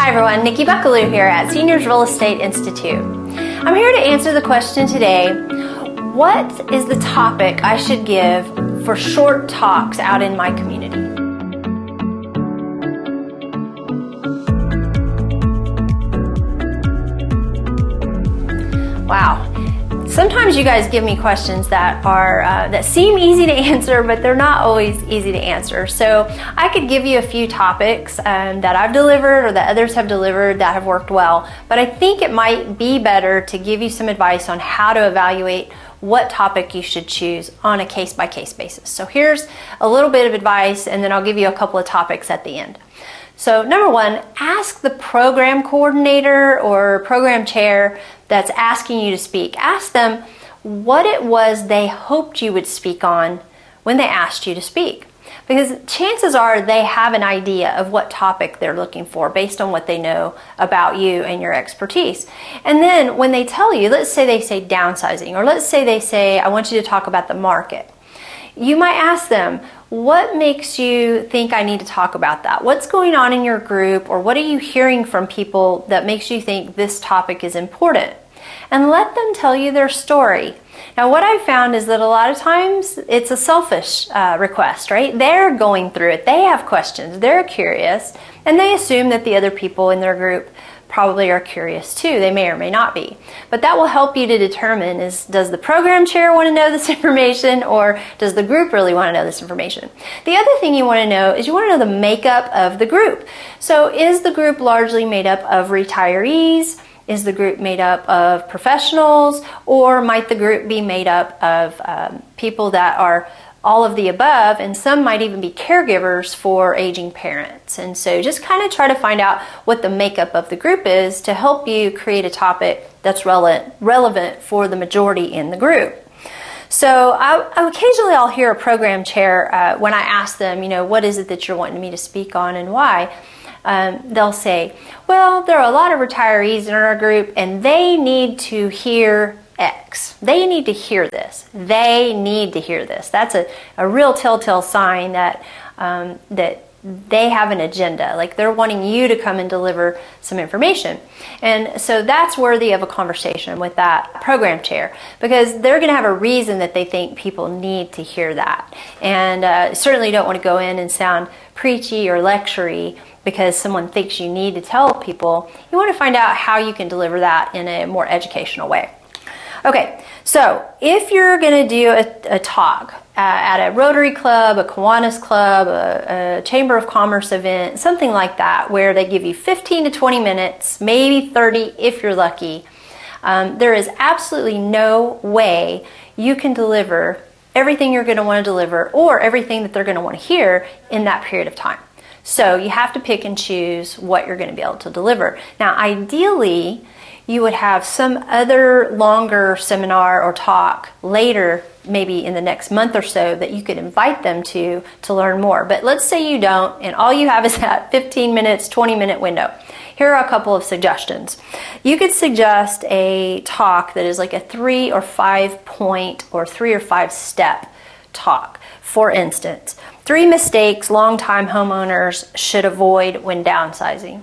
Hi everyone, Nikki Buckaloo here at Seniors Real Estate Institute. I'm here to answer the question today, what is the topic I should give for short talks out in my community? Wow. Sometimes you guys give me questions that are that seem easy to answer, but they're not always easy to answer. So I could give you a few topics that I've delivered or that others have delivered that have worked well, but I think it might be better to give you some advice on how to evaluate what topic you should choose on a case-by-case basis. So here's a little bit of advice, and then I'll give you a couple of topics at the end. So number one, ask the program coordinator or program chair that's asking you to speak. Ask them what it was they hoped you would speak on when they asked you to speak. Because chances are they have an idea of what topic they're looking for based on what they know about you and your expertise. And then when they tell you, let's say they say downsizing, or let's say they say, I want you to talk about the market. You might ask them, what makes you think I need to talk about that? What's going on in your group, or what are you hearing from people that makes you think this topic is important? And let them tell you their story. Now, what I've found is that a lot of times it's a selfish request, right? They're going through it. They have questions. They're curious, and they assume that the other people in their group probably are curious too. They may or may not be. But that will help you to determine does the program chair want to know this information, or does the group really want to know this information? The other thing you want to know is you want to know the makeup of the group. So is the group largely made up of retirees? Is the group made up of professionals? Or might the group be made up of people that are all of the above, and some might even be caregivers for aging parents? And so just kind of try to find out what the makeup of the group is to help you create a topic that's relevant for the majority in the group. So occasionally I'll hear a program chair when I ask them, what is it that you're wanting me to speak on and why? They'll say, well, there are a lot of retirees in our group and they need to hear X. They need to hear this. They need to hear this. That's a real telltale sign that that they have an agenda. Like they're wanting you to come and deliver some information. And so that's worthy of a conversation with that program chair, because they're going to have a reason that they think people need to hear that. And certainly don't want to go in and sound preachy or lectury because someone thinks you need to tell people. You want to find out how you can deliver that in a more educational way. Okay, so if you're going to do a talk at a Rotary Club, a Kiwanis Club, a Chamber of Commerce event, something like that, where they give you 15 to 20 minutes, maybe 30 if you're lucky, there is absolutely no way you can deliver everything you're going to want to deliver or everything that they're going to want to hear in that period of time. So you have to pick and choose what you're going to be able to deliver. Now, ideally, you would have some other longer seminar or talk later, maybe in the next month or so, that you could invite them to learn more. But let's say you don't, and all you have is that 15 minutes, 20-minute window. Here are a couple of suggestions. You could suggest a talk that is like a 3 or 5 point or 3 or 5 step talk. For instance, 3 mistakes longtime homeowners should avoid when downsizing.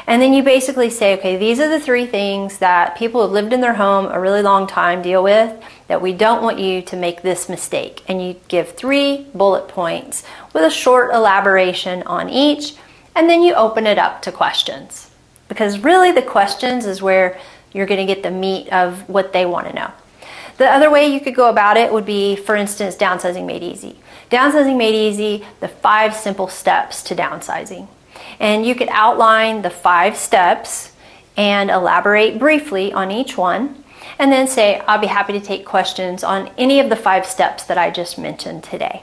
And then you basically say, okay, these are the 3 things that people who've lived in their home a really long time deal with, that we don't want you to make this mistake. And you give 3 bullet points with a short elaboration on each, and then you open it up to questions. Because really the questions is where you're going to get the meat of what they want to know. The other way you could go about it would be, for instance, Downsizing Made Easy. Downsizing Made Easy, the 5 simple steps to downsizing. And you could outline the 5 steps and elaborate briefly on each one, and then say, I'll be happy to take questions on any of the 5 steps that I just mentioned today.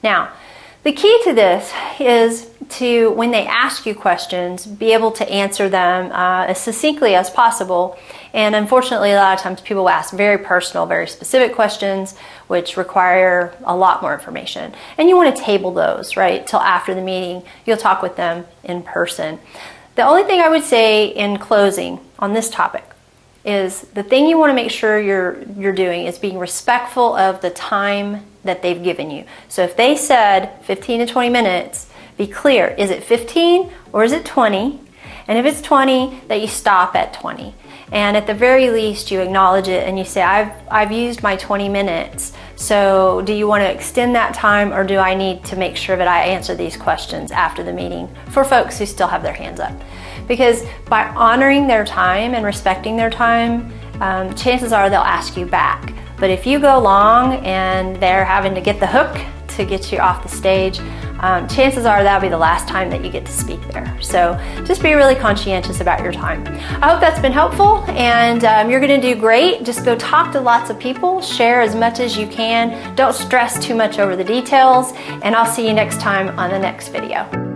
Now, the key to this is to, when they ask you questions, be able to answer them as succinctly as possible. And unfortunately, a lot of times people ask very personal, very specific questions, which require a lot more information. And you want to table those, right, till after the meeting. You'll talk with them in person. The only thing I would say in closing on this topic is the thing you want to make sure you're doing is being respectful of the time that they've given you. So if they said 15 to 20 minutes, be clear, is it 15 or is it 20? And if it's 20, that you stop at 20. And at the very least, you acknowledge it and you say, I've used my 20 minutes. So do you want to extend that time, or do I need to make sure that I answer these questions after the meeting for folks who still have their hands up? Because by honoring their time and respecting their time, chances are they'll ask you back. But if you go long and they're having to get the hook to get you off the stage, chances are that'll be the last time that you get to speak there. So just be really conscientious about your time. I hope that's been helpful, and you're going to do great. Just go talk to lots of people, share as much as you can. Don't stress too much over the details, and I'll see you next time on the next video.